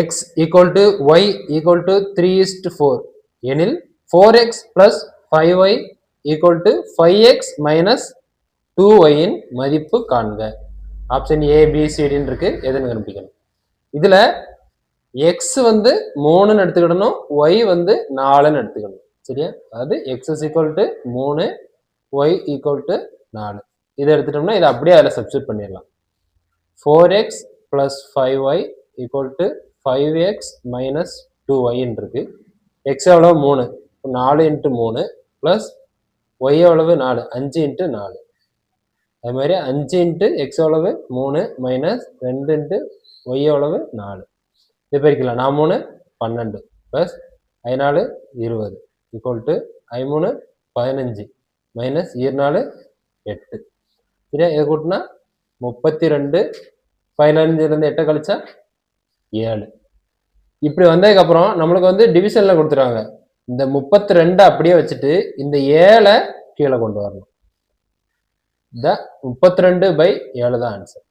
x equal to y equal to 3:4 எனில் 4x plus 5y equal to 5x minus 2y இன் மதிப்பு காண்க. Option A B சிடின்னு இருக்கு, எதுன்னு கண்டுபிடிக்கணும். இதுல x வந்து 3ன்னு எடுத்துக்கிடணும், y வந்து 4ன்னு எடுத்துக்கணும். சரியா? அதாவது x is equal to 3, y equal to 4. இதை எடுத்துட்டோம்னா இதை அப்படியே அதில் சப்ஸ்டியூட் பண்ணிடலாம். 4x plus 5y equal to 5x minus 2y இருக்கு. x எவ்வளவு 3, 4 into 3 plus y எவ்வளவு 4, 5 into 4. அது மாதிரி 5 into x எவ்வளவு 3 minus 2 into y எவ்வளவு 4. இது பெருக்கலாம். 4 3 12 plus I4 20 equal to I3 15 minus 24 8. சரியா? இதை கூட்டினா 32, 15 இருந்து 8 கழிச்சா 7. இப்படி வந்ததுக்கு அப்புறம் நம்மளுக்கு வந்து டிவிஷன்ல கொடுத்துருவாங்க. இந்த 32 அப்படியே வச்சுட்டு இந்த 7 கீழே கொண்டு வரணும். 32/7 தான் ஆன்சர்.